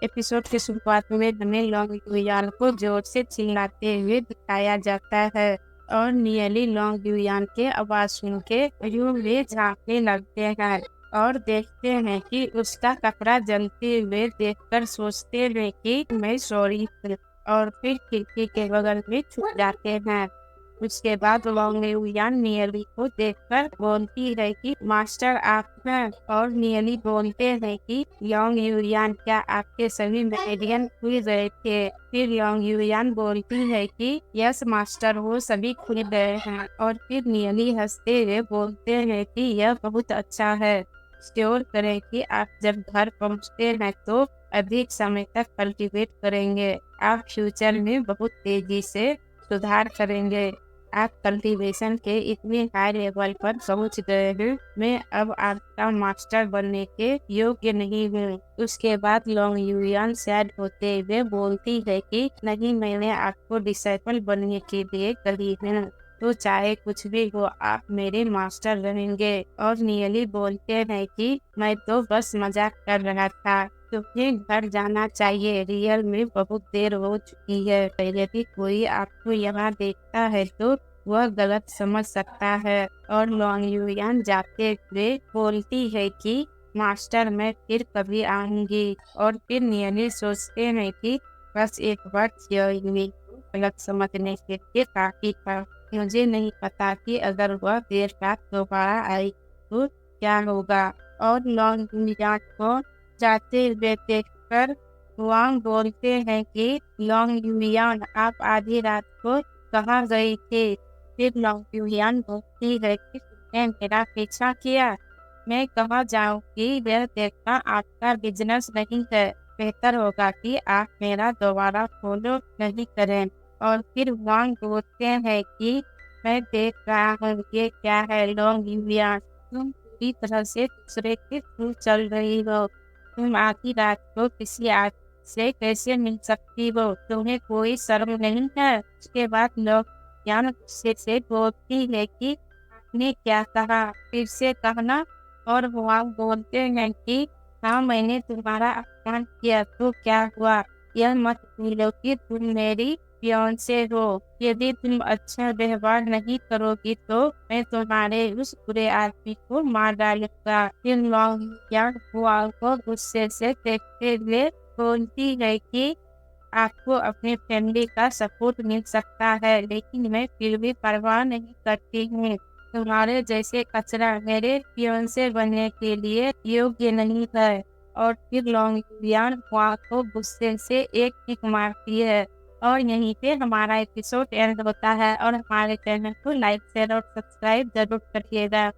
Episode की शुरुआत में हमें लॉन्ग युयान को जोर से चिल्लाते हुए दिखाया जाता है और नियली लॉन्ग युयान के आवाज सुन के रूम में झांकने लगते हैं और देखते हैं कि उसका कपड़ा जलते हुए देखकर सोचते हैं कि मैं सॉरी और फिर खिड़की के बगल में छुप जाते हैं। उसके बाद लॉन्ग युयान नियली को देखकर बोलती है कि मास्टर आप हैं, और नियली बोलते हैं कि लॉन्ग युयान क्या आपके सभी मेरिडियन खुल गए थे। फिर लॉन्ग युयान बोलती है कि यस मास्टर, वो सभी खुल गए हैं। और फिर नियली हंसते हुए बोलते हैं कि यह बहुत अच्छा है। श्योर करें कि आप जब घर पहुंचते हैं तो अधिक समय तक कल्टीवेट करेंगे। आप फ्यूचर में बहुत तेजी से सुधार करेंगे। आप कल्टीवेशन के इतने हाई लेवल पर पहुंच गए हैं, मैं अब आपका मास्टर बनने के योग्य नहीं हूँ। उसके बाद लॉन्ग युयान सैड होते हुए बोलती है कि नहीं, मैंने आपको डिसाइपल बनने के लिए कही है, तो चाहे कुछ भी हो आप मेरे मास्टर रहेंगे। और नियली बोलते हैं कि मैं तो बस मजाक कर रहा था, तुम्हें घर जाना चाहिए, रियल में बहुत देर हो चुकी है। पहले भी कोई आपको यहाँ देखता है तो वह गलत समझ सकता है। और लॉन्ग युयान जाते हुए बोलती है कि मास्टर मैं फिर कभी आऊंगी। और फिर नियली सोचते हैं कि बस एक बार गलत समझने के लिए काफी था। मुझे नहीं पता कि अगर वह देर रात दोबारा आई तो क्या होगा। और लॉन्ग युयान को जाते हुए देखकर वांग बोलते हैं कि लॉन्ग युयान आप आधी रात को कहाँ गई थी। फिर लॉन्ग युयान बोलती है कि तुमने मेरा पीछा किया, मैं कहाँ जाऊंगी, यह देखना आपका बिजनेस नहीं है। बेहतर होगा कि आप मेरा दोबारा फॉलो नहीं करें। और फिर वांग बोलते हैं कि मैं देख रहा हूँ ये क्या है लॉन्ग युयान, तुम पूरी तरह से दूसरे के थ्रू चल रही हो। तुम आधी रात को किसी आदमी से कैसे मिल सकती हो, तुम्हें कोई शर्म नहीं है। उसके बाद लोग ज्ञान गुस्से से बोलती है कि आपने क्या कहा, फिर से कहना। और वहाँ बोलते हैं कि हाँ, मैंने तुम्हारा अपमान किया तो क्या हुआ, यह मत भूलो कि तुम मेरी फियांसे हो। यदि तुम अच्छा व्यवहार नहीं करोगी तो मैं तुम्हारे उस बुरे आदमी को मार डालूंगा। फिर लॉन्ग यार्ड हुआ को गुस्से से देखते हुए बोलती है कि आपको अपने फैमिली का सपोर्ट मिल सकता है, लेकिन मैं फिर भी परवाह नहीं करती हूँ। तुम्हारे जैसे कचरा मेरे फियांसे बनने के लिए योग्य नहीं है। और फिर लॉन्ग युयान हुआ को गुस्से से एक किक मारती है। और यहीं पे हमारा एपिसोड एंड होता है। और हमारे चैनल को लाइक शेयर और सब्सक्राइब जरूर करिएगा।